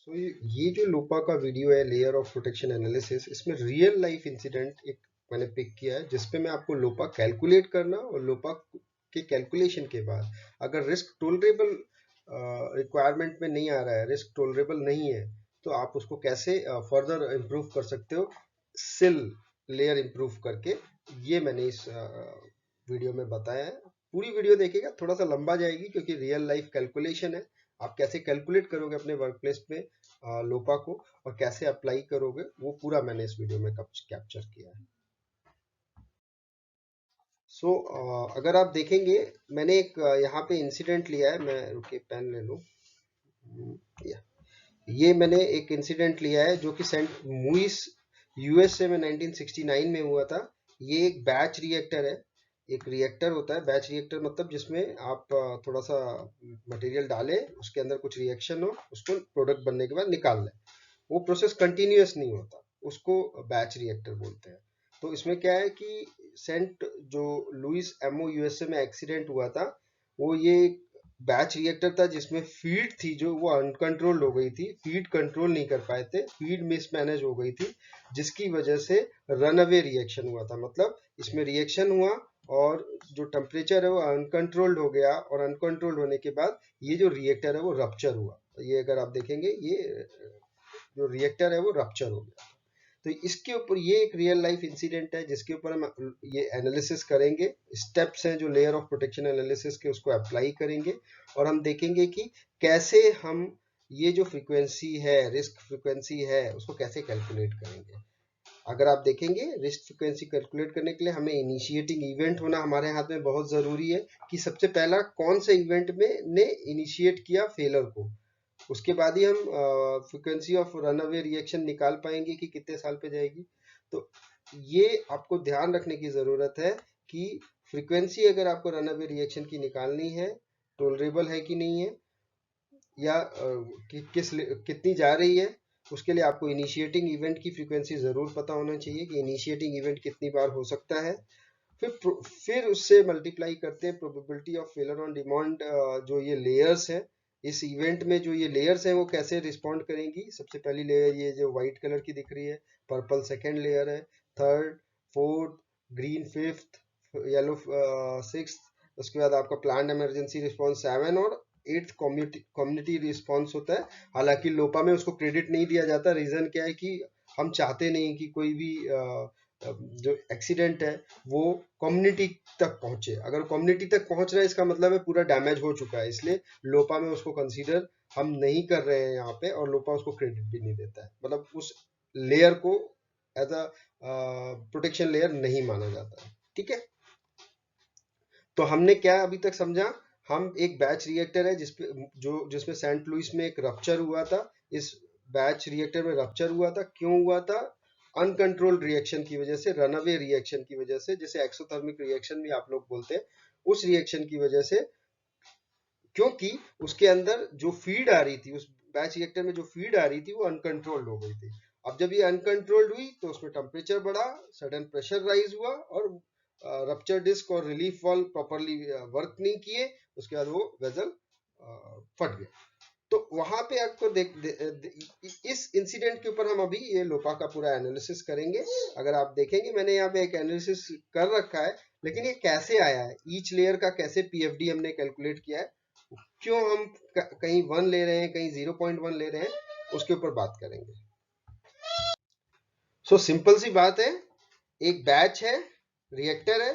ये जो लोपा का वीडियो है, लेयर ऑफ प्रोटेक्शन एनालिसिस, इसमें रियल लाइफ इंसिडेंट एक मैंने पिक किया है जिसपे मैं आपको लोपा कैलकुलेट करना और लोपा के कैलकुलेशन के बाद अगर रिस्क टोलरेबल रिक्वायरमेंट में नहीं आ रहा है, रिस्क टोलरेबल नहीं है, तो आप उसको कैसे फर्दर इम्प्रूव कर सकते हो सिल लेयर इम्प्रूव करके। ये मैंने इस वीडियो में बताया है। पूरी वीडियो देखिएगा, थोड़ा सा लंबा जाएगी क्योंकि रियल लाइफ कैलकुलेशन है। आप कैसे कैलकुलेट करोगे अपने वर्क प्लेस में लोपा को और कैसे अप्लाई करोगे, वो पूरा मैंने इस वीडियो में कैप्चर किया है। अगर आप देखेंगे, मैंने एक यहाँ पे इंसिडेंट लिया है। मैं रुके पेन ले लूँ। ये मैंने एक इंसिडेंट लिया है जो कि सेंट लुइस यूएसए में 1969 में हुआ था। ये एक बैच रिएक्टर है। एक रिएक्टर होता है बैच रिएक्टर, मतलब जिसमें आप थोड़ा सा मटेरियल डालें, उसके अंदर कुछ रिएक्शन हो, उसको प्रोडक्ट बनने के बाद निकाल लें। वो प्रोसेस कंटिन्यूअस नहीं होता, उसको बैच रिएक्टर बोलते हैं। तो इसमें क्या है कि सेंट जो लुइस एमओ यूएसए में एक्सीडेंट हुआ था, वो ये बैच रिएक्टर था जिसमें फीड थी जो वो अनकंट्रोल्ड हो गई थी। फीड कंट्रोल नहीं कर पाए थे, फीड मिसमैनेज हो गई थी, जिसकी वजह से रनअवे रिएक्शन हुआ था। मतलब इसमें रिएक्शन हुआ और जो टेम्परेचर है वो अनकंट्रोल्ड हो गया, और अनकंट्रोल्ड होने के बाद ये जो रिएक्टर है वो रप्चर हुआ। ये अगर आप देखेंगे, ये जो रिएक्टर है वो रप्चर हो गया। तो इसके ऊपर ये एक रियल लाइफ इंसिडेंट है जिसके ऊपर हम ये एनालिसिस करेंगे। स्टेप्स हैं जो लेयर ऑफ प्रोटेक्शन एनालिसिस के, उसको अप्लाई करेंगे और हम देखेंगे कि कैसे हम ये जो फ्रीक्वेंसी है, रिस्क फ्रीक्वेंसी है, उसको कैसे कैलकुलेट करेंगे। अगर आप देखेंगे, रिस्क फ्रीक्वेंसी कैलकुलेट करने के लिए हमें इनिशिएटिंग इवेंट होना हमारे हाथ में बहुत ज़रूरी है कि सबसे पहला कौन से इवेंट में ने इनिशिएट किया फेलर को। उसके बाद ही हम frequency of run away reaction निकाल पाएंगे कि कितने साल पे जाएगी। तो ये आपको ध्यान रखने की ज़रूरत है कि फ्रीक्वेंसी अगर आपको रन अवे रिएक्शन की निकालनी है, टोलरेबल है कि नहीं है, या कितनी जा रही है, उसके लिए आपको इनिशिएटिंग इवेंट की फ्रीक्वेंसी ज़रूर पता होना चाहिए कि इनिशिएटिंग इवेंट कितनी बार हो सकता है। फिर उससे मल्टीप्लाई करते हैं probability of failure on demand. जो ये लेयर्स हैं, इस इवेंट में जो ये लेयर्स हैं वो कैसे रिस्पॉन्ड करेंगी। सबसे पहली लेयर ये जो व्हाइट कलर की दिख रही है, पर्पल सेकेंड लेयर है, third, fourth, green fifth, yellow sixth. उसके बाद आपका प्लान इमरजेंसी रिस्पॉन्स 7 और 8th कम्युनिटी रिस्पॉन्स होता है। हालांकि लोपा में उसको क्रेडिट नहीं दिया जाता। रीजन क्या है कि हम चाहते नहीं कि कोई भी जो एक्सीडेंट है वो कम्युनिटी तक पहुंचे। अगर कम्युनिटी तक पहुंच रहा है, इसका मतलब है पूरा डैमेज हो चुका है, इसलिए लोपा में उसको कंसीडर हम नहीं कर रहे हैं यहाँ पे, और लोपा उसको क्रेडिट भी नहीं देता है। मतलब उस लेयर को एज अ प्रोटेक्शन लेयर नहीं माना जाता है। ठीक है, तो हमने क्या अभी तक समझा। हम एक बैच रिएक्टर है जिसमें सेंट लुइस में एक रप्चर हुआ था। इस बैच रिएक्टर में रप्चर हुआ था, क्यों हुआ था? अनकंट्रोल्ड रिएक्शन की वजह से, रनअवे रिएक्शन की वजह से, जिसे एक्सोथर्मिक रिएक्शन भी आप लोग बोलते हैं, उस रिएक्शन की वजह से। क्योंकि उसके अंदर जो फीड आ रही थी, उस बैच रिएक्टर में जो फीड आ रही थी वो अनकंट्रोल्ड हो गई थी। अब जब ये अनकंट्रोल्ड हुई तो उसमें टेम्परेचर बढ़ा, सडन प्रेशर राइज हुआ, और रप्चर डिस्क और रिलीफ वॉल्व प्रॉपरली वर्क नहीं किए। उसके बाद वो वेजल फट गया। तो वहां पे आपको इस इंसिडेंट के ऊपर हम अभी ये लोपा का पूरा एनालिसिस करेंगे। अगर आप देखेंगे, मैंने यहाँ पे एक एनालिसिस कर रखा है, लेकिन ये कैसे आया है, ईच लेयर का कैसे पीएफडी हमने कैलकुलेट किया है, क्यों हम कहीं 1 ले रहे हैं, कहीं 0.1 ले रहे हैं, उसके ऊपर बात करेंगे। सिंपल सी बात है, एक बैच है, रिएक्टर है,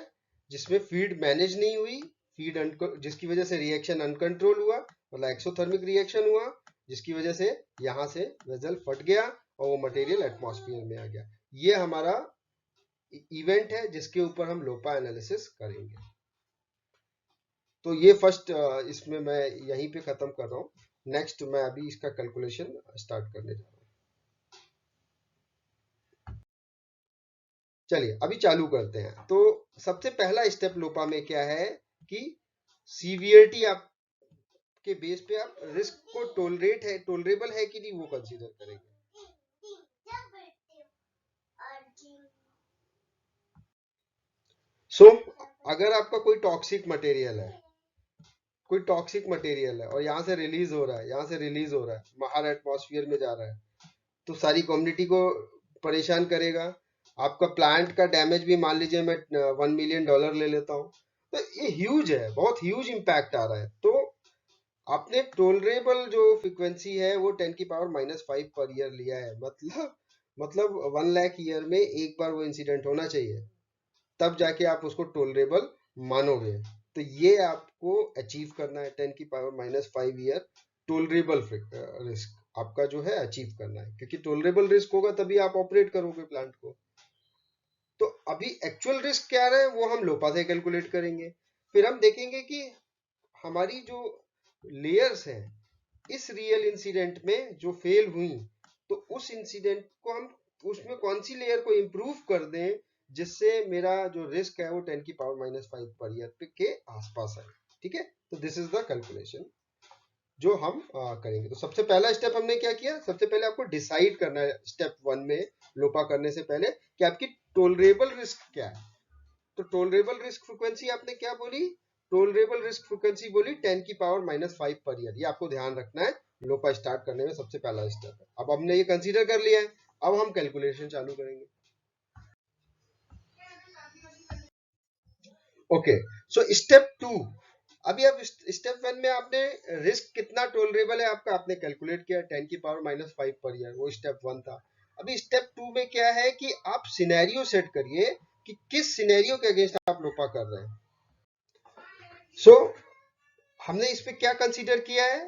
जिसमें फीड मैनेज नहीं हुई, जिसकी वजह से रिएक्शन अनकंट्रोल हुआ, मतलब एक्सोथर्मिक रिएक्शन हुआ, जिसकी वजह से यहां से वेजल फट गया और वो मटेरियल एटमॉस्फेयर में आ गया। ये हमारा इवेंट है जिसके ऊपर हम लोपा एनालिसिस करेंगे। तो ये फर्स्ट, इसमें मैं यहीं पे खत्म कर रहा हूँ। नेक्स्ट मैं अभी इसका कैलकुलेशन स्टार्ट करने जा रहा हूँ। चलिए अभी चालू करते हैं। तो सबसे पहला स्टेप लोपा में क्या है कि सीवियरिटी आप के बेस पे आप रिस्क को टोलरेबल है कि नहीं, वो कंसीडर करेंगे। अगर आपका कोई टॉक्सिक मटेरियल है, कोई टॉक्सिक मटेरियल है और यहाँ से रिलीज हो रहा है, यहाँ से रिलीज हो रहा है, बाहर एटमॉस्फेयर में जा रहा है, तो सारी कम्युनिटी को परेशान करेगा। आपका प्लांट का डैमेज भी मान लीजिए मैं $1 मिलियन ले लेता हूँ, तो ये ह्यूज है, बहुत ह्यूज इम्पैक्ट आ रहा है। तो आपने टोलरेबल जो फ्रीक्वेंसी है वो 10⁻⁵ पर ईयर लिया है, मतलब 1 लाख ईयर में एक बार वो इंसिडेंट होना चाहिए, तब जाके आप उसको टोलरेबल मानोगे। तो ये आपको अचीव करना है, 10⁻⁵ ईयर टोलरेबल रिस्क आपका जो है अचीव करना है, क्योंकि टोलरेबल रिस्क होगा तभी आप ऑपरेट करोगे प्लांट को। तो अभी एक्चुअल रिस्क क्या रहा है वो हम लोपा से कैलकुलेट करेंगे, फिर हम देखेंगे कि हमारी जो लेयर्स हैं इस रियल इंसिडेंट में जो फेल हुई, तो उस इंसिडेंट को हम उसमें कौन सी लेयर को इंप्रूव कर दें जिससे मेरा जो रिस्क है वो 10⁻⁵ पर ईयर के आसपास है। ठीक है, तो दिस इज द कैलकुलेशन जो हम करेंगे। तो सबसे पहला स्टेप हमने क्या किया, सबसे पहले आपको डिसाइड करना है स्टेप 1 में लोपा करने से पहले कि आपकी टोलरेबल रिस्क क्या है। तो टोलरेबल रिस्क फ्रीक्वेंसी आपने क्या बोली, टोलरेबल रिस्क फ्रीक्वेंसी बोली 10⁻⁵ पर ईयर। ये आपको ध्यान रखना है, लोपा स्टार्ट करने में सबसे पहला स्टेप है। अब हमने ये कंसीडर कर लिया है, अब हम कैलकुलेशन चालू करेंगे। ओके, सो स्टेप 2, अभी अब स्टेप 1 में आपने रिस्क कितना टोलरेबल है आपका आपने कैलकुलेट किया 10⁻⁵ पर ईयर, वो स्टेप 1 था। अभी स्टेप 2 में क्या है कि आप सिनेरियो सेट करिए कि किस सिनेरियो के अगेंस्ट आप लोपा कर रहे हैं। सो हमने इस पे क्या कंसीडर किया है,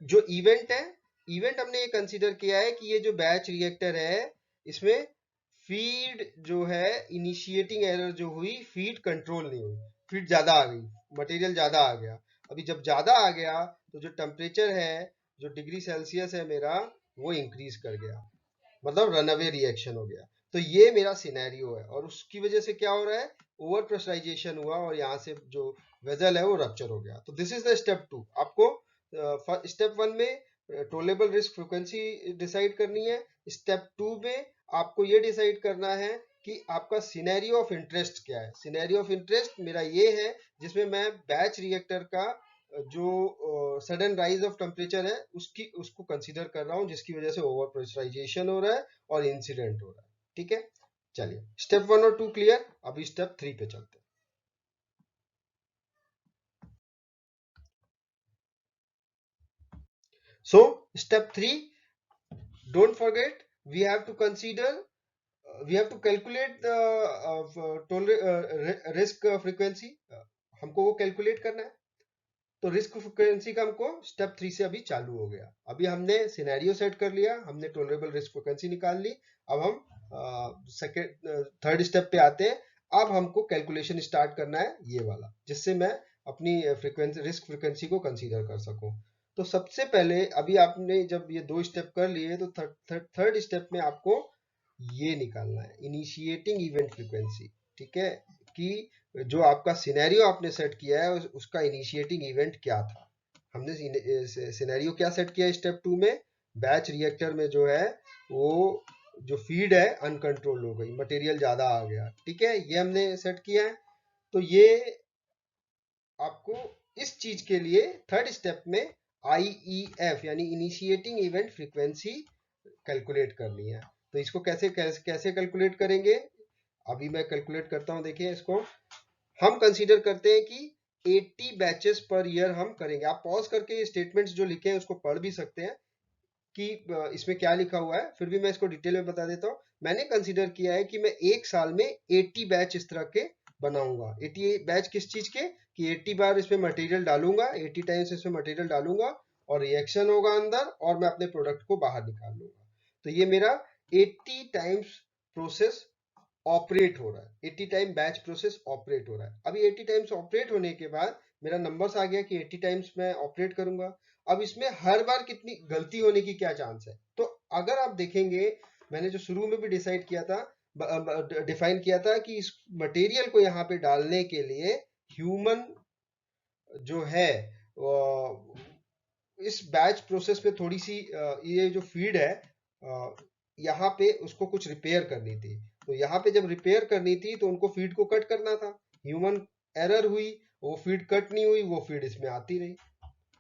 जो इवेंट है, इवेंट हमने ये कंसीडर किया है कि ये जो बैच रिएक्टर है इसमें फीड जो है इनिशिएटिंग एरर जो हुई, फीड कंट्रोल नहीं हुई, फीड ज्यादा आ गई, मटेरियल ज्यादा आ गया। अभी जब ज्यादा आ गया तो जो टेम्परेचर है, जो डिग्री सेल्सियस है मेरा, वो इंक्रीज कर गया, मतलब रनअवे रिएक्शन हो गया। तो ये मेरा सिनेरियो है और उसकी वजह से क्या हो रहा है, ओवर प्रेशराइजेशन हुआ और यहाँ से जो वेजल है वो रप्चर हो गया। तो दिस इज द स्टेप 2। आपको स्टेप 1 में टोलेबल रिस्क फ्रीक्वेंसी डिसाइड करनी है, स्टेप 2 में आपको ये डिसाइड करना है कि आपका सिनेरियो ऑफ इंटरेस्ट क्या है। सिनेरियो ऑफ इंटरेस्ट मेरा ये है जिसमें मैं बैच रिएक्टर का जो सडन राइज ऑफ टेम्परेचर है उसको कंसीडर कर रहा हूं, जिसकी वजह से ओवर प्रेशराइजेशन हो रहा है और इंसिडेंट हो रहा है। ठीक है, चलिए स्टेप 1 और 2 क्लियर, अभी स्टेप 3 पे चलते हैं। So step 3, don't forget we have to consider, we have to calculate risk frequency, हमको वो कैलकुलेट करना है। तो रिस्क फ्रीक्वेंसी का हमको स्टेप 3 से अभी चालू हो गया। अभी हमने सिनेरियो सेट कर लिया, हमने टोलरेबल रिस्क फ्रीक्वेंसी निकाल ली। अब हम सेकेंड थर्ड स्टेप पे आते हैं। अब हमको कैलकुलेशन स्टार्ट करना है ये वाला, जिससे मैं अपनी फ्रीक्वेंसी रिस्क फ्रीक्वेंसी को कंसीडर कर सकूं। तो सबसे पहले अभी आपने जब ये 2 स्टेप कर लिए तो थर्ड स्टेप में आपको ये निकालना है इनिशिएटिंग इवेंट फ्रीक्वेंसी। ठीक है, कि जो आपका सिनेरियो आपने सेट किया है उसका इनिशिएटिंग इवेंट क्या था। हमने सिनेरियो क्या सेट किया स्टेप 2 में, बैच रिएक्टर में जो है वो जो फीड है अनकंट्रोल हो गई, मटेरियल ज्यादा आ गया। ठीक है, ये हमने सेट किया है। तो ये आपको इस चीज के लिए थर्ड स्टेप में IEF यानी इनिशिएटिंग इवेंट फ्रीक्वेंसी कैलकुलेट करनी है। तो इसको कैसे कैसे कैसे कैलकुलेट करेंगे, अभी मैं कैलकुलेट करता हूं। देखिए इसको हम कंसीडर करते हैं कि 80 बैचेस पर ईयर हम करेंगे। आप पॉज करके स्टेटमेंट्स जो लिखे हैं उसको पढ़ भी सकते हैं कि इसमें क्या लिखा हुआ है, फिर भी मैं इसको डिटेल में बता देता हूँ। मैंने कंसीडर किया है कि मैं एक साल में 80 बैच इस तरह के बनाऊंगा। 80 बैच किस चीज के, कि 80 बार इसमें मटेरियल डालूंगा, 80 टाइम्स इसमें मटेरियल डालूंगा और रिएक्शन होगा अंदर और मैं अपने प्रोडक्ट को बाहर निकाल लूंगा। तो ये मेरा 80 टाइम्स प्रोसेस ऑपरेट हो रहा है, 80 टाइम बैच प्रोसेस ऑपरेट हो रहा है। अभी 80 टाइम्स ऑपरेट होने के बाद मेरा नंबर्स आ गया कि 80 टाइम्स मैं ऑपरेट करूंगा। अब इसमें हर बार कितनी गलती होने की क्या चांस है, तो अगर आप देखेंगे मैंने जो शुरू में भी डिसाइड किया था, डिफाइन किया था कि इस मटेरियल को यहाँ पे डालने के लिए ह्यूमन जो है इस बैच प्रोसेस पे थोड़ी सी ये जो फीड है यहाँ पे उसको कुछ रिपेयर करनी थी। तो यहाँ पे जब रिपेयर करनी थी तो उनको फीड को कट करना था, ह्यूमन एरर हुई वो फीड कट नहीं हुई, वो फीड इसमें आती रही,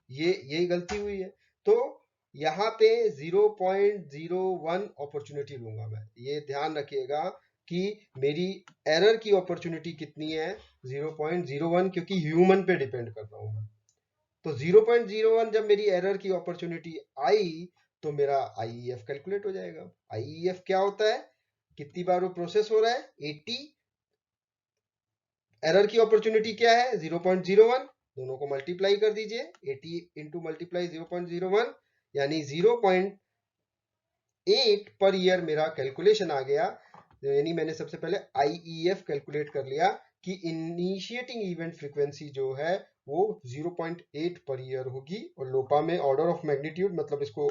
यही गलती हुई है। तो यहाँ पे 0.01 अपॉर्चुनिटी लूंगा मैं, ये ध्यान रखिएगा कि मेरी एरर की अपॉर्चुनिटी कितनी है, 0.01, क्योंकि ह्यूमन पे डिपेंड करता हूं मैं। तो 0.01 जब मेरी एरर की अपॉर्चुनिटी आई तो मेरा आईईएफ कैलकुलेट हो जाएगा। आईईएफ क्या होता है, कितनी बार वो प्रोसेस हो रहा है, 80, एरर की अपॉर्चुनिटी क्या है 0.01, दोनों को मल्टीप्लाई कर दीजिए, 80 इंटू मल्टीप्लाई 0.01 यानी 0.8 पर ईयर मेरा कैलकुलेशन आ गया। यानी मैंने सबसे पहले आईईएफ कैलकुलेट कर लिया कि इनिशिएटिंग इवेंट फ्रीक्वेंसी जो है वो 0.8 पर ईयर होगी, और लोपा में ऑर्डर ऑफ मैग्नीट्यूड, मतलब इसको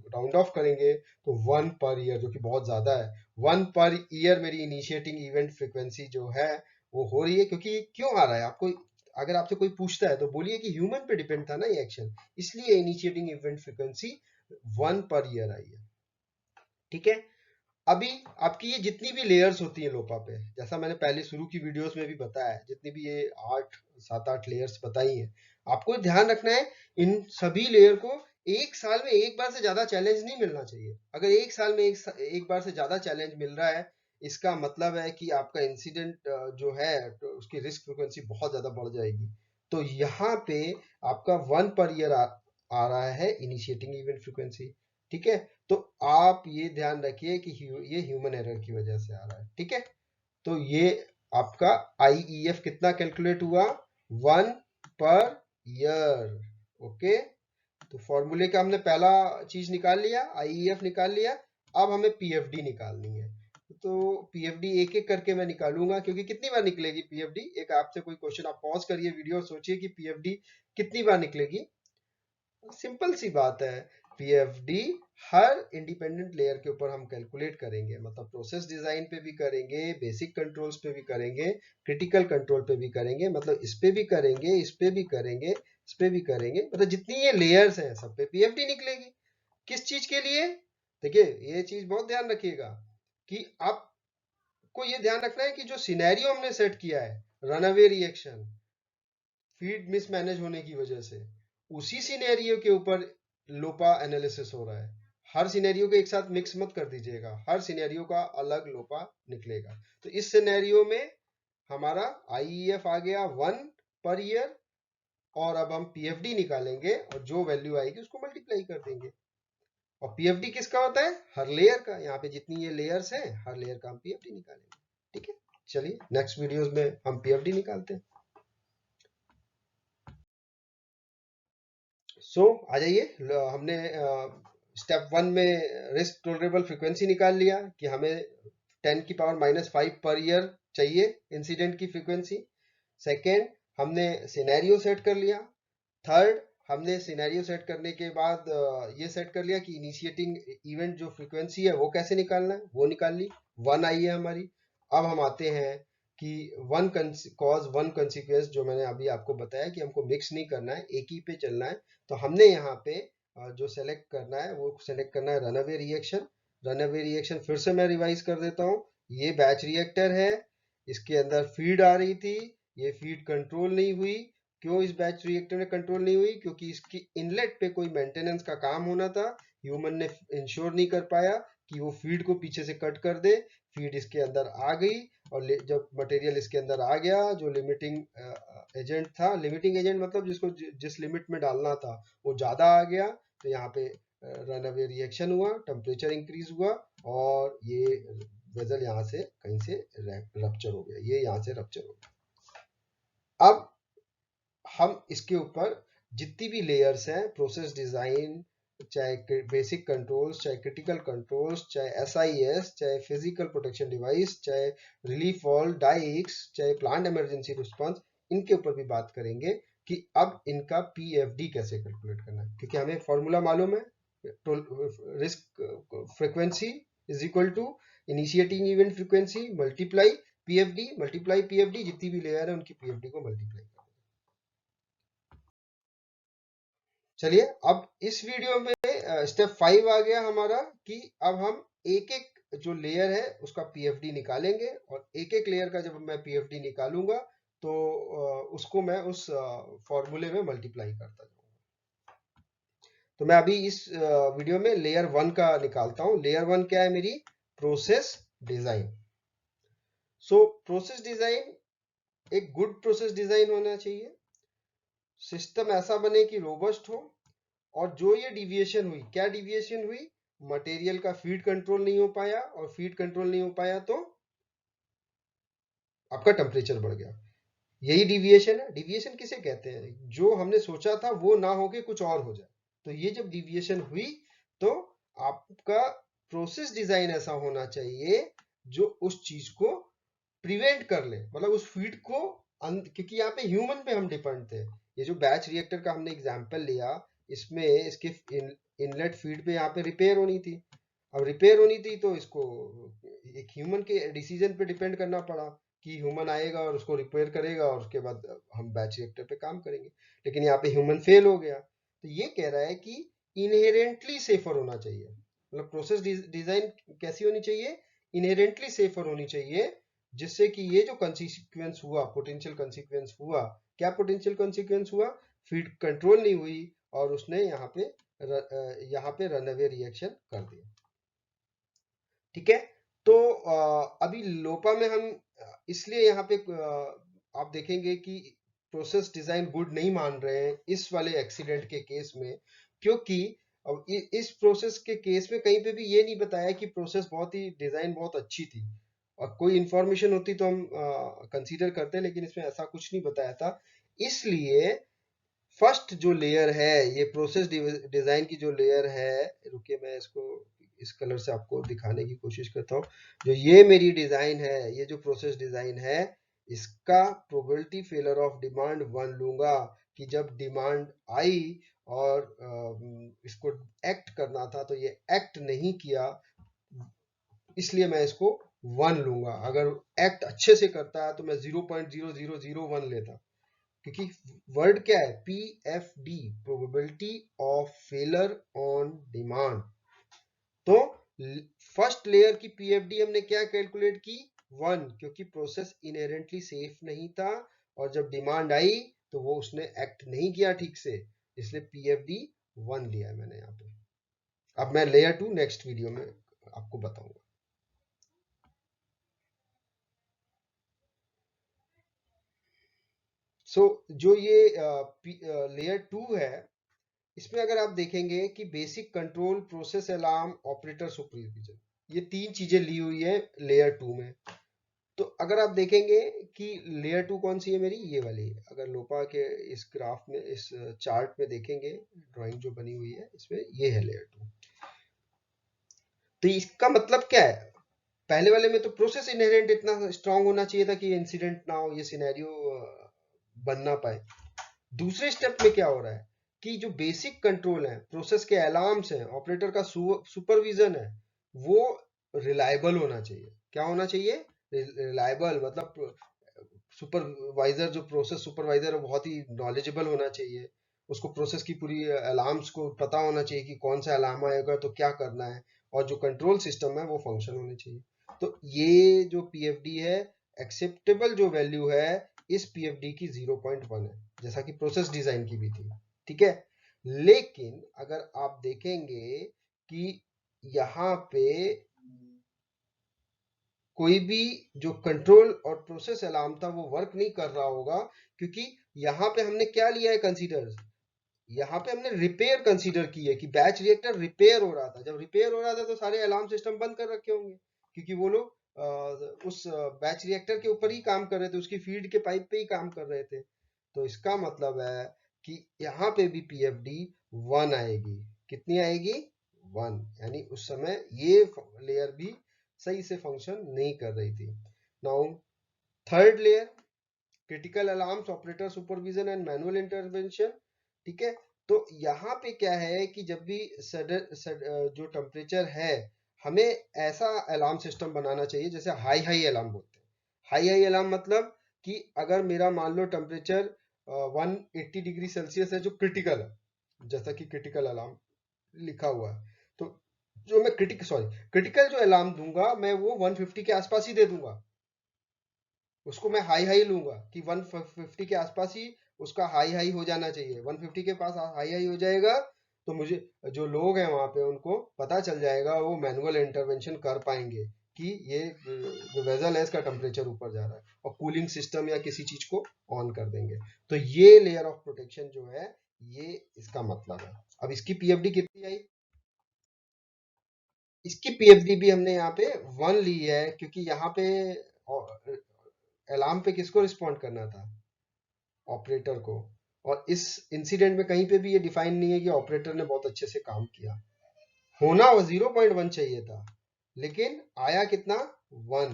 राउंड ऑफ करेंगे तो 1 पर ईयर, जो कि बहुत ज्यादा है। 1 पर ईयर मेरी इनिशिएटिंग इवेंट फ्रीक्वेंसी जो है वो हो रही है। क्योंकि क्यों आ रहा है आपको, अगर आपसे कोई पूछता है तो बोलिए कि ह्यूमन पे डिपेंड था ना ये एक्शन, इसलिए initiating event frequency 1 per year I है। ठीक है, अभी आपकी ये जितनी भी लेयर्स होती है लोपा पे, जैसा मैंने पहले शुरू की वीडियोस में भी बताया है, जितनी भी ये 7-8 लेयर्स बताई हैं, आपको ध्यान रखना है इन सभी लेयर को एक साल में एक बार से ज्यादा चैलेंज नहीं मिलना चाहिए। अगर एक साल में एक बार से ज्यादा चैलेंज मिल रहा है, इसका मतलब है कि आपका इंसिडेंट जो है तो उसकी रिस्क फ्रिक्वेंसी बहुत ज्यादा बढ़ जाएगी। तो यहाँ पे आपका 1 पर ईयर आ रहा है इनिशिएटिंग इवेंट फ्रिक्वेंसी। ठीक है, तो आप ये ध्यान रखिए कि ये ह्यूमन एरर की वजह से आ रहा है। ठीक है, तो ये आपका आईईएफ कितना कैलकुलेट हुआ, 1 पर ईयर। ओके, तो फॉर्मूले का हमने पहला चीज निकाल लिया, आईईएफ निकाल लिया। अब हमें पीएफडी निकालनी है, तो पीएफडी एक एक करके मैं निकालूंगा, क्योंकि कितनी बार निकलेगी पीएफडी, एक आपसे कोई क्वेश्चन, आप पॉज करिए वीडियो, सोचिए कि पीएफडी कितनी बार निकलेगी। सिंपल सी बात है, पीएफडी हर इंडिपेंडेंट लेयर के ऊपर हम कैलकुलेट करेंगे, मतलब प्रोसेस डिजाइन पे भी करेंगे, बेसिक कंट्रोल्स पे भी करेंगे, क्रिटिकल कंट्रोल पे भी करेंगे, मतलब इस पे भी करेंगे, इस पे भी करेंगे, इस पे भी करेंगे, मतलब जितनी ये लेयर्स हैं सब पे पीएफडी निकलेगी। किस चीज के लिए, देखिए ये चीज बहुत ध्यान रखिएगा कि आपको ये ध्यान रखना है कि जो सिनेरियो हमने सेट किया है, रनअवे रिएक्शन, फीड मिसमैनेज होने की वजह से, उसी सिनेरियो के ऊपर लोपा एनालिसिस हो रहा है। हर सिनेरियो को एक साथ मिक्स मत कर दीजिएगा, हर सिनेरियो का अलग लोपा निकलेगा। तो इस सिनेरियो में हमारा आईईएफ आ गया 1 पर ईयर, और अब हम पीएफडी निकालेंगे और जो वैल्यू आएगी उसको मल्टीप्लाई कर देंगे। और पीएफडी किसका होता है, हर लेयर का। यहाँ पे जितनी ये लेयर्स हैं हर लेयर का हम पीएफडी निकालेंगे। ठीक है, चलिए नेक्स्ट वीडियोस में हम पीएफडी निकालते हैं। आ जाइए, हमने स्टेप 1 में रिस्क टोलरेबल फ्रीक्वेंसी निकाल लिया कि हमें 10⁻⁻5 पर ईयर चाहिए इंसिडेंट की फ्रीक्वेंसी। सेकेंड, हमने सिनेरियो सेट कर लिया। थर्ड, हमने सिनेरियो सेट करने के बाद ये सेट कर लिया कि इनिशिएटिंग इवेंट जो फ्रीक्वेंसी है वो कैसे निकालना है, वो निकाल ली, 1 आई है हमारी। अब हम आते हैं कि 1 कॉज 1 कंसिक्वेंस, जो मैंने अभी आपको बताया कि हमको मिक्स नहीं करना है, एक ही पे चलना है। तो हमने यहाँ पे जो सेलेक्ट करना है वो सेलेक्ट करना है रनअवे रिएक्शन। रनअवे रिएक्शन फिर से मैं रिवाइज कर देता हूँ, ये बैच रिएक्टर है, इसके अंदर फीड आ रही थी, ये फीड कंट्रोल नहीं हुई। क्यों इस बैच रिएक्टर में कंट्रोल नहीं हुई, क्योंकि इसकी इनलेट पे कोई मेंटेनेंस का काम होना था, ह्यूमन ने इंश्योर नहीं कर पाया कि वो फीड को पीछे से कट कर दे। फीड इसके अंदर आ गई, और जब मटेरियल इसके अंदर आ गया, जो लिमिटिंग एजेंट था, लिमिटिंग एजेंट मतलब जिसको जिस लिमिट में डालना था वो ज्यादा आ गया, तो यहाँ पे रन अवे रिएक्शन हुआ, टेम्परेचर इंक्रीज हुआ, और ये वेजल यहाँ से कहीं से रप्चर हो गया, ये यहाँ से रप्चर हो गया। अब हम इसके ऊपर जितनी भी लेयर्स हैं, प्रोसेस डिजाइन, चाहे बेसिक कंट्रोल्स, चाहे क्रिटिकल कंट्रोल्स, चाहे एसआईएस, चाहे फिजिकल प्रोटेक्शन डिवाइस, चाहे रिलीफ वॉल्व, डाइक्स, चाहे प्लांट इमरजेंसी रिस्पांस, इनके ऊपर भी बात करेंगे कि अब इनका पीएफडी कैसे कैलकुलेट करना है। क्योंकि हमें फॉर्मूला मालूम है, risk frequency is equal to initiating event frequency multiply PFD, जितनी भी लेयर है उनकी पीएफडी को मल्टीप्लाई। चलिए, अब इस वीडियो में स्टेप 5 आ गया हमारा कि अब हम एक एक जो लेयर है उसका पीएफडी निकालेंगे, और एक एक लेयर का जब मैं पीएफडी निकालूंगा तो उसको मैं उस फॉर्मूले में मल्टीप्लाई करता जाऊंगा। तो मैं अभी इस वीडियो में लेयर 1 का निकालता हूं। लेयर 1 क्या है मेरी? Process design. So process design, एक गुड प्रोसेस डिजाइन होना चाहिए। सिस्टम ऐसा बने कि रोबस्ट हो, और जो ये डिविएशन हुई, क्या डिविएशन हुई? मटेरियल का फीड कंट्रोल नहीं हो पाया, और फीड कंट्रोल नहीं हो पाया तो आपका टेम्परेचर बढ़ गया। यही डिविएशन है। डिविएशन किसे कहते हैं? जो हमने सोचा था वो ना होके कुछ और हो जाए। तो ये जब डिविएशन हुई तो आपका प्रोसेस डिजाइन ऐसा होना चाहिए जो उस चीज को प्रिवेंट कर ले, मतलब उस फीड को क्योंकि यहाँ पे ह्यूमन पे हम डिपेंड थे। ये जो बैच रिएक्टर का हमने एग्जांपल लिया, इसमें इसके इनलेट फीड पे यहाँ पे रिपेयर होनी थी। अब रिपेयर होनी थी तो इसको एक ह्यूमन के डिसीजन पे डिपेंड करना पड़ा कि ह्यूमन आएगा और उसको रिपेयर करेगा, और उसके बाद हम बैच रिएक्टर पे काम करेंगे। लेकिन यहाँ पे ह्यूमन फेल हो गया। तो ये कह रहा है कि इनहेरेंटली सेफर होना चाहिए। मतलब प्रोसेस डिजाइन कैसी होनी चाहिए? इनहेरेंटली सेफर होनी चाहिए, जिससे कि ये जो कंसिक्वेंस हुआ, पोटेंशियल कंसिक्वेंस हुआ, क्या पोटेंशियल कंसिक्वेंस हुआ? फीड कंट्रोल नहीं हुई और उसने यहाँ पे रनअवे रिएक्शन कर दिया। ठीक है। तो अभी लोपा में हम इसलिए यहाँ पे आप देखेंगे कि प्रोसेस डिजाइन गुड नहीं मान रहे हैं इस वाले एक्सीडेंट के केस में, क्योंकि अब इस प्रोसेस के केस में कहीं पे भी ये नहीं बताया कि प्रोसेस बहुत ही डिजाइन बहुत अच्छी थी। और कोई इंफॉर्मेशन होती तो हम कंसीडर करते, लेकिन इसमें ऐसा कुछ नहीं बताया था। इसलिए फर्स्ट जो लेयर है, ये प्रोसेस डिजाइन की जो लेयर है, रुकिए मैं इसको इस कलर से आपको दिखाने की कोशिश करता हूँ। जो ये मेरी डिजाइन है, ये जो प्रोसेस डिजाइन है, इसका प्रोबेबिलिटी फेलर ऑफ डिमांड 1 लूंगा कि जब डिमांड आई और इसको एक्ट करना था तो ये एक्ट नहीं किया, इसलिए मैं इसको 1 लूंगा। अगर एक्ट अच्छे से करता है तो मैं 0.0001 लेता, क्योंकि वर्ड क्या है? P F D, probability of failure on demand. तो फर्स्ट लेयर की पीएफडी हमने क्या कैलकुलेट की? 1, क्योंकि प्रोसेस इनहेरेंटली सेफ नहीं था, और जब डिमांड आई तो वो उसने एक्ट नहीं किया ठीक से, इसलिए पीएफडी 1 लिया है मैंने यहाँ पे। अब मैं लेयर 2 नेक्स्ट वीडियो में आपको बताऊंगा। सो जो ये लेयर 2 है, इसमें अगर आप देखेंगे कि basic control, process alarm, operator supervision, ये 3 चीजें ली हुई है लेयर 2 में। तो अगर आप देखेंगे कि लेयर 2 कौन सी है मेरी? ये वाली है। अगर लोपा के इस ग्राफ में, इस चार्ट में देखेंगे, ड्राइंग जो बनी हुई है इसमें, ये है लेयर 2। तो इसका मतलब क्या है? पहले वाले में तो प्रोसेस इनहेरेंट इतना स्ट्रांग होना चाहिए था कि इंसिडेंट ना हो, ये सिनेरियो बन ना पाए। दूसरे स्टेप में क्या हो रहा है कि जो बेसिक कंट्रोल है, प्रोसेस के अलार्म्स हैं, ऑपरेटर का सुपरविजन है, वो रिलायबल होना चाहिए। क्या होना चाहिए? रिलायबल, मतलब सुपरवाइजर, जो प्रोसेस सुपरवाइजर है, बहुत ही नॉलेजेबल होना चाहिए। उसको प्रोसेस की पूरी अलार्म्स को पता होना चाहिए कि कौन सा अलार्म आएगा तो क्या करना है, और जो कंट्रोल सिस्टम है वो फंक्शन होने चाहिए। तो ये जो पीएफडी है, एक्सेप्टेबल जो वैल्यू है इस पीएफडी की 0.1 है, जैसा कि प्रोसेस डिजाइन की भी थी। ठीक है। लेकिन अगर आप देखेंगे कि यहाँ पे कोई भी जो कंट्रोल और प्रोसेस अलार्म था वो वर्क नहीं कर रहा होगा, क्योंकि यहाँ पे हमने क्या लिया है कंसीडर? यहाँ पे हमने रिपेयर कंसीडर की है कि बैच रिएक्टर रिपेयर हो रहा था। जब रिपेयर हो रहा था तो सारे अलार्म सिस्टम बंद कर रखे होंगे, क्योंकि वो लोग उस बैच रिएक्टर के ऊपर ही काम कर रहे थे, उसकी फीड के पाइप पे ही काम कर रहे थे। तो इसका मतलब है कि यहाँ पे भी पीएफडी 1 आएगी। कितनी आएगी? 1। यानी उस समय ये लेयर भी सही से फंक्शन नहीं कर रही थी। Now third layer, critical alarms, operator supervision and manual intervention. ठीक है। तो यहाँ पे क्या है कि जब भी जो टेम्परेचर है, हमें ऐसा अलार्म सिस्टम बनाना चाहिए जैसे हाई हाई अलार्म बोलते हैं। हाई हाई अलार्म मतलब कि अगर मेरा मान लो टेम्परेचर 180 डिग्री सेल्सियस है, जो क्रिटिकल है, जैसा कि क्रिटिकल अलार्म लिखा हुआ है, तो जो मैं क्रिटिकल जो अलार्म दूंगा मैं वो 150 के आसपास ही दे दूंगा। उसको मैं हाई हाई लूंगा कि 150 के आसपास ही उसका हाई हाई हो जाना चाहिए। 150 के पास हाई हाई हो जाएगा तो मुझे, जो लोग हैं वहां पे, उनको पता चल जाएगा, वो मैनुअल इंटरवेंशन कर पाएंगे कि ये जो वेजल है इसका टेम्परेचर ऊपर जा रहा है, और कूलिंग सिस्टम या किसी चीज को ऑन कर देंगे। तो ये लेयर ऑफ प्रोटेक्शन जो है, ये इसका मतलब है। अब इसकी पीएफडी कितनी आई? इसकी पीएफडी भी हमने यहाँ पे 1 ली है, क्योंकि यहाँ पे अलार्म पे किसको रिस्पॉन्ड करना था? ऑपरेटर को। और इस इंसिडेंट में कहीं पे भी ये डिफाइन नहीं है कि ऑपरेटर ने बहुत अच्छे से काम किया। होना वो 0.1 चाहिए था, लेकिन आया कितना? 1।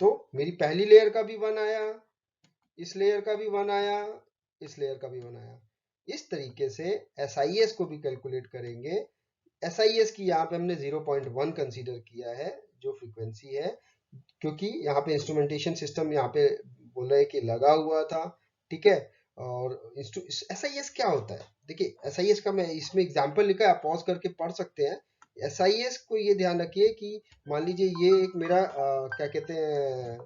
तो मेरी पहली लेयर का भी 1 आया, इस लेयर का भी 1 आया, इस लेयर का भी 1 आया। इस तरीके से एसआईएस को भी कैलकुलेट करेंगे। एसआईएस की यहाँ पे हमने 0.1 कंसीडर किया है, जो फ्रीक्वेंसी है, क्योंकि यहाँ पे इंस्ट्रूमेंटेशन सिस्टम यहाँ पे बोल रहे हैं कि लगा हुआ था। ठीक है। और एसआईएस क्या होता है? देखिए, एसआईएस का मैं इसमें एग्जांपल लिखा है, आप पॉज करके पढ़ सकते हैं। एसआईएस को ये ध्यान रखिए कि मान लीजिए ये एक मेरा क्या कहते हैं,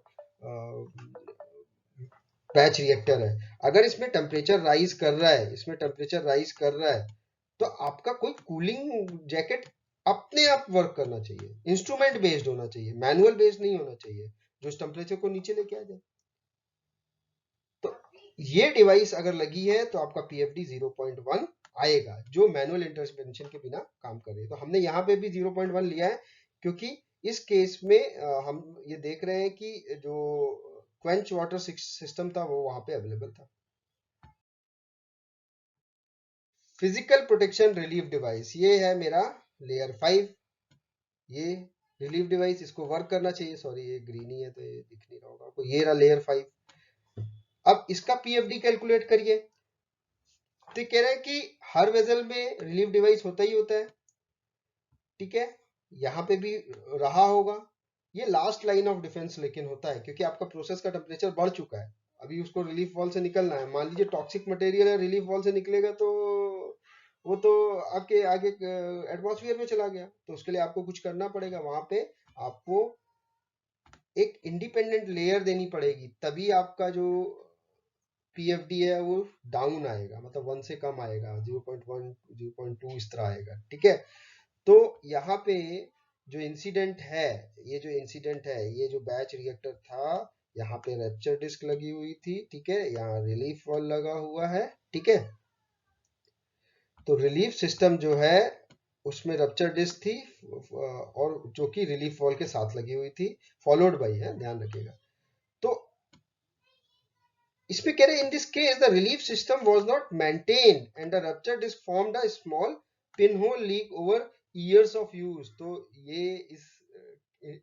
बैच रिएक्टर है। अगर इसमें टेम्परेचर राइज कर रहा है, इसमें टेम्परेचर राइज कर रहा है, तो आपका कोई कूलिंग जैकेट अपने आप वर्क करना चाहिए, इंस्ट्रूमेंट बेस्ड होना चाहिए, मैनुअल बेस्ड नहीं होना चाहिए, जो इस टेम्परेचर को नीचे लेके आ जाए। तो ये डिवाइस अगर लगी है तो आपका पीएफडी 0.1 आएगा, जो मैनुअल इंटरवेंशन के बिना काम कर रही है। तो हमने यहाँ पे भी 0.1 लिया है, क्योंकि इस केस में हम ये देख रहे हैं कि जो क्वेंच वाटर सिस्टम था वो वहां पे अवेलेबल था। फिजिकल प्रोटेक्शन रिलीफ डिवाइस, ये है मेरा लेयर 5। ये रिलीफ डिवाइस, इसको वर्क करना चाहिए। सॉरी, ये ग्रीन ही है तो ये दिख नहीं रहा होगा आपको। ये रहा लेयर 5। अब इसका पीएफडी कैलकुलेट करिए। तो कह रहा है कि हर वेजल में रिलीफ डिवाइस होता ही होता है। ठीक है, यहाँ पे भी रहा होगा। ये लास्ट लाइन ऑफ डिफेंस लेकिन होता है, क्योंकि आपका प्रोसेस का टेम्परेचर बढ़ चुका है, अभी उसको रिलीफ वॉल से निकलना है। मान लीजिए टॉक्सिक मटेरियल है, रिलीफ वॉल से निकलेगा तो वो तो आपके आगे एटमॉस्फेयर में चला गया, तो उसके लिए आपको कुछ करना पड़ेगा। वहां पे आपको एक इंडिपेंडेंट लेयर देनी पड़ेगी, तभी आपका जो पीएफडी है वो डाउन आएगा, मतलब 1 से कम आएगा, 0.1 0.2 इस तरह आएगा। ठीक है। तो यहाँ पे जो इंसिडेंट है, ये जो इंसिडेंट है, ये जो बैच रिएक्टर था, यहाँ पे रैप्चर डिस्क लगी हुई थी। ठीक है, यहाँ रिलीफ वॉल लगा हुआ है। ठीक है। तो रिलीफ सिस्टम जो है उसमें रप्चर डिस्क थी, और जो कि रिलीफ वॉल के साथ लगी हुई थी, फॉलोड बाई है, ध्यान रखिएगा। तो इसमें कह रहे हैं, in this case the relief system was not maintained and the rupture disc formed a small pin hole leak over years of use. तो ये इस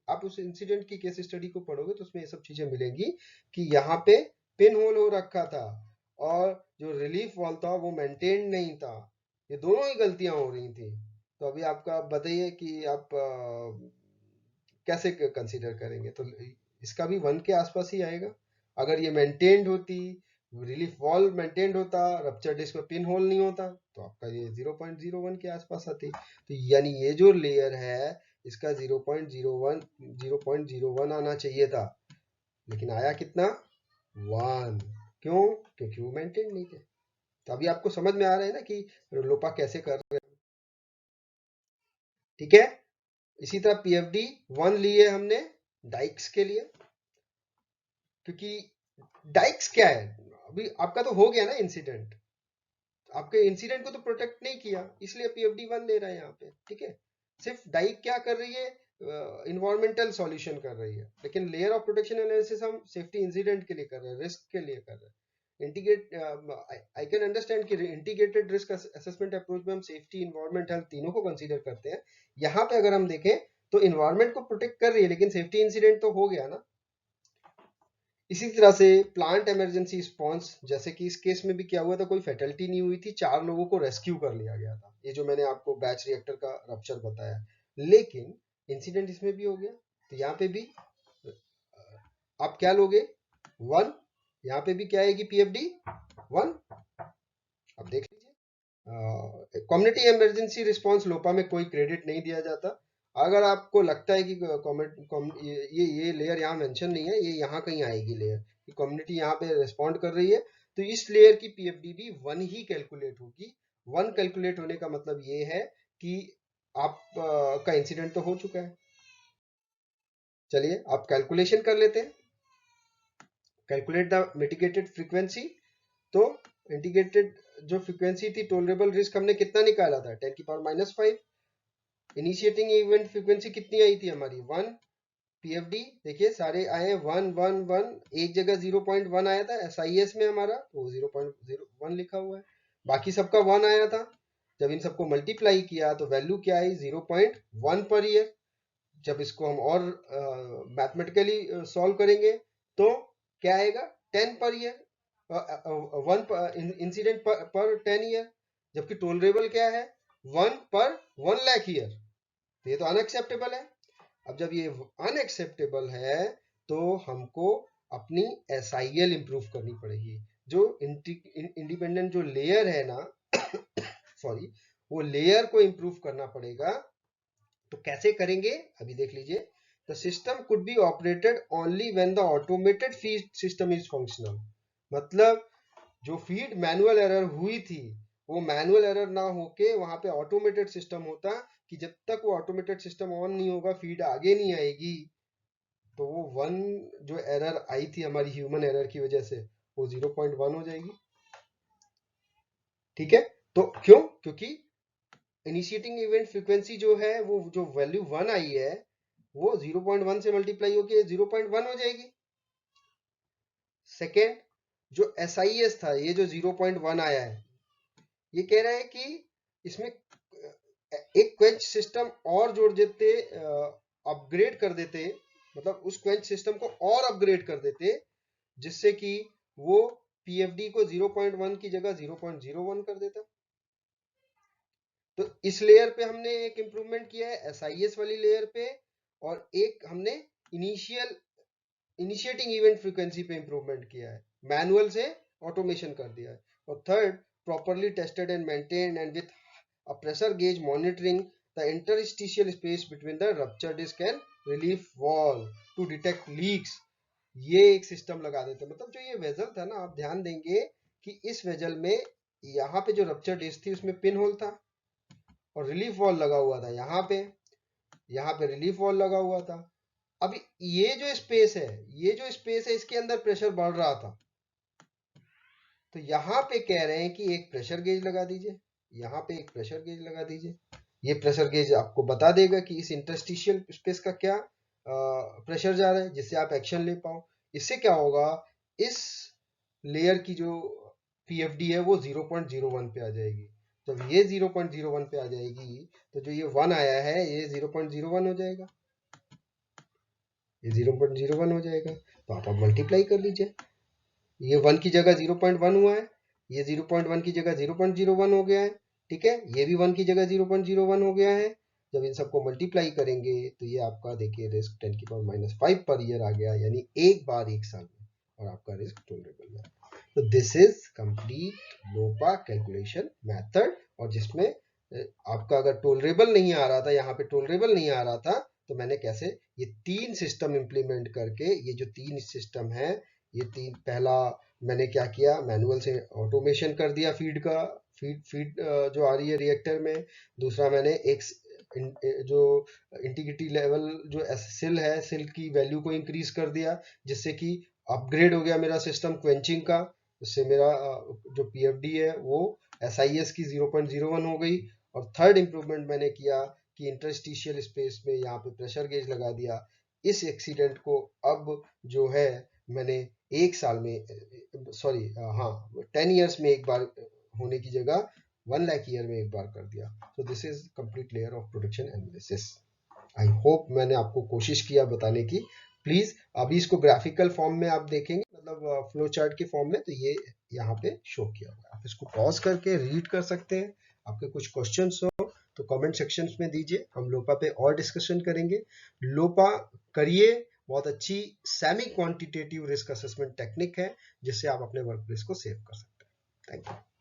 आप उस इंसिडेंट की केस स्टडी को पढ़ोगे तो उसमें ये सब चीजें मिलेंगी कि यहाँ पे पिन होल हो रखा था, और जो रिलीफ वॉल था वो मेंटेन नहीं था। ये दोनों ही गलतियां हो रही थी। तो अभी आपका बताइए कि आप कैसे कंसीडर करेंगे? तो इसका भी 1 के आसपास ही आएगा। अगर ये मेंटेन्ड होती, रिलीफ वॉल मेंटेन्ड होता, रप्चर डिस्क में पिन होल नहीं होता, तो आपका ये 0.01 के आसपास आती। तो यानी ये जो लेयर है इसका 0.01 0.01 आना चाहिए था, लेकिन आया कितना? 1। क्यों? क्योंकि वो मेंटेन नहीं थे। तो अभी आपको समझ में आ रहा है ना कि लोपा कैसे कर रहे हैं। ठीक है। इसी तरह पीएफडी 1 लिए हमने डाइक्स के लिए, क्योंकि डाइक्स क्या है? अभी आपका तो हो गया ना इंसिडेंट, आपके इंसिडेंट को तो प्रोटेक्ट नहीं किया, इसलिए पीएफडी 1 ले रहे हैं यहाँ पे। ठीक है। सिर्फ डाइक क्या कर रही है? इन्वायरमेंटल सॉल्यूशन कर रही है, लेकिन लेयर ऑफ प्रोटेक्शन एनालिसिस हम सेफ्टी इंसिडेंट के लिए कर रहे हैं, रिस्क के लिए कर रहे हैं। इंटीग्रेट आई कैन अंडरस्टैंड कि इंटीग्रेटेड रिस्क असेसमेंट अप्रोच में हम सेफ्टी, इन्वायरमेंट, हेल्थ तीनों को कंसीडर करते हैं। यहाँ पे अगर हम देखें तो इन्वायरमेंट को प्रोटेक्ट कर रही है, लेकिन सेफ्टी इंसिडेंट तो हो गया ना। इसी तरह से प्लांट इमरजेंसी रिस्पॉन्स, जैसे कि इस केस में भी क्या हुआ था, कोई फैटलिटी नहीं हुई थी, 4 लोगों को रेस्क्यू कर लिया गया था, ये जो मैंने आपको बैच रिएक्टर का रप्चर बताया, लेकिन इंसिडेंट इसमें भी हो गया। तो यहाँ पे भी आप क्या लोगे? 1। यहाँ पे भी क्या आएगी? पीएफडी 1। अब देख लीजिए, कम्युनिटी इमरजेंसी रिस्पॉन्स लोपा में कोई क्रेडिट नहीं दिया जाता। अगर आपको लगता है कि ये लेयर यहाँ मेंशन नहीं है, ये यहाँ कहीं आएगी लेयर कि कम्युनिटी यहाँ पे रिस्पॉन्ड कर रही है, तो इस लेयर की पीएफडी भी 1 ही कैलकुलेट होगी। 1 कैलकुलेट होने का मतलब ये है कि आप का इंसिडेंट तो हो चुका है। चलिए आप कैलकुलेशन कर लेते हैं। Calculate the mitigated frequency. तो इंटीग्रेटेड जो फ्रीक्वेंसी थी टोलरेबल रिस्क हमने कितना निकाला था, 10⁻⁵। इनिशिएटिंग इवेंट फ्रीक्वेंसी कितनी आई थी हमारी, 1। पीएफडी देखिए सारे आए 1 1 1, एक जगह 0.1 आया था एसआईएस में हमारा, तो 0.01 लिखा हुआ है। बाकी सबका 1 आया था। जब इन सबको मल्टीप्लाई किया तो वैल्यू क्या आई, 0.1 पर ईयर। जब इसको हम और मैथमेटिकली सॉल्व करेंगे तो क्या आएगा, 10 पर ईयर, 1 इंसिडेंट पर 10 ईयर। जबकि टोलरेबल क्या है, 1 पर 1 लाख ईयर। तो ये तो अनएक्सेप्टेबल है। अब जब ये अनएक्सेप्टेबल है तो हमको अपनी एसआईएल इंप्रूव करनी पड़ेगी। जो इंडिपेंडेंट जो लेयर है ना सॉरी, वो लेयर को इंप्रूव करना पड़ेगा। तो कैसे करेंगे अभी देख लीजिए। The system could be operated only when the automated feed system is functional. मतलब जो फीड मैनुअल एरर हुई थी वो मैनुअल एरर ना होके वहां पे ऑटोमेटेड सिस्टम होता, कि जब तक वो ऑटोमेटेड सिस्टम ऑन नहीं होगा फीड आगे नहीं आएगी। तो वो 1 जो एरर आई थी हमारी ह्यूमन एरर की वजह से, वो 0.1 हो जाएगी। ठीक है, तो क्यों, क्योंकि इनिशिएटिंग इवेंट फ्रीक्वेंसी जो है वो जो वैल्यू 1 आई है वो 0.1 से मल्टीप्लाई होके 0.1 हो जाएगी। सेकेंड, जो एसआईएस था, ये जो 0.1 आया है, ये कह रहा है कि इसमें एक क्वेंच सिस्टम और जोड़ देते, अपग्रेड कर देते, मतलब उस क्वेंच सिस्टम को और अपग्रेड कर देते जिससे कि वो पीएफडी को 0.1 की जगह 0.01 कर देता। तो इस लेयर पे हमने एक इंप्रूवमेंट किया है एसआईएस वाली लेयर पे, और एक हमने इनिशिएटिंग इवेंट फ्रीक्वेंसी पे इंप्रूवमेंट किया है, मैनुअल से ऑटोमेशन कर दिया है। और third, properly tested and maintained and with a pressure gauge monitoring the interstitial space between the rupture disk and relief wall to detect leaks। ये एक सिस्टम लगा देते हैं। मतलब जो ये वेजल था ना, आप ध्यान देंगे कि इस वेजल में यहाँ पे जो रप्चर डिस्क थी उसमें पिन होल था और रिलीफ वॉल लगा हुआ था यहाँ पे रिलीफ वॉल लगा हुआ था। अब ये जो स्पेस है इसके अंदर प्रेशर बढ़ रहा था, तो यहाँ पे कह रहे हैं कि एक प्रेशर गेज लगा दीजिए, यहाँ पे एक प्रेशर गेज लगा दीजिए। ये प्रेशर गेज आपको बता देगा कि इस इंटरस्टिशियल स्पेस का क्या प्रेशर जा रहा है, जिससे आप एक्शन ले पाओ। इससे क्या होगा, इस लेयर की जो पीएफडी है वो 0.01 पे आ जाएगी। जब ये 0.01 पे आ जाएगी तो जो ये 1 आया है ये 0.01 हो जाएगा, ये 0.01 हो जाएगा। तो आप मल्टीप्लाई कर लीजिए, ये 1 की जगह 0.1 हुआ है, ये 0.1 की जगह 0.01 हो गया है। ठीक है, ये भी 1 की जगह 0.01 हो गया है। जब इन सबको मल्टीप्लाई करेंगे तो ये आपका देखिए रिस्क 10⁻⁵ पर ईयर आ गया, यानी एक बार एक साल में, और आपका रिस्क टोलरेबल है। तो this is complete Lopa calculation method. और जिसमें आपका अगर टोलरेबल नहीं आ रहा था, यहाँ पे टोलरेबल नहीं आ रहा था, तो मैंने कैसे ये 3 सिस्टम इंप्लीमेंट करके, ये जो 3 सिस्टम है, ये 3, पहला मैंने क्या किया, मैनुअल से ऑटोमेशन कर दिया फीड का, फीड जो आ रही है रिएक्टर में। दूसरा मैंने एक जो इंटीग्रिटी लेवल जो सिल है, सिल की वैल्यू को इंक्रीज कर दिया, जिससे कि अपग्रेड हो गया मेरा सिस्टम क्वेंचिंग का। उससे मेरा जो पीएफडी है वो एसआईएस की 0.01 हो गई। और थर्ड इंप्रूवमेंट मैंने किया कि इंटरस्टिशियल स्पेस में यहाँ पे प्रेशर गेज लगा दिया। इस एक्सीडेंट को अब जो है मैंने एक साल में, सॉरी हाँ, 10 ईयर्स में एक बार होने की जगह 1 लाख ईयर में एक बार कर दिया। तो this is complete layer of production analysis. I hope मैंने आपको कोशिश किया बताने की। प्लीज अभी इसको ग्राफिकल फॉर्म में आप देखेंगे, मतलब फ्लो चार्ट के फॉर्म में, तो ये यहाँ पे शो किया हुआ है। आप इसको पॉज करके रीड कर सकते हैं। आपके कुछ क्वेश्चंस हो तो कमेंट सेक्शंस में दीजिए, हम लोपा पे और डिस्कशन करेंगे। लोपा करिए, बहुत अच्छी semi quantitative risk assessment technique है जिससे आप अपने वर्क प्लेस को सेव कर सकते हैं। Thank you.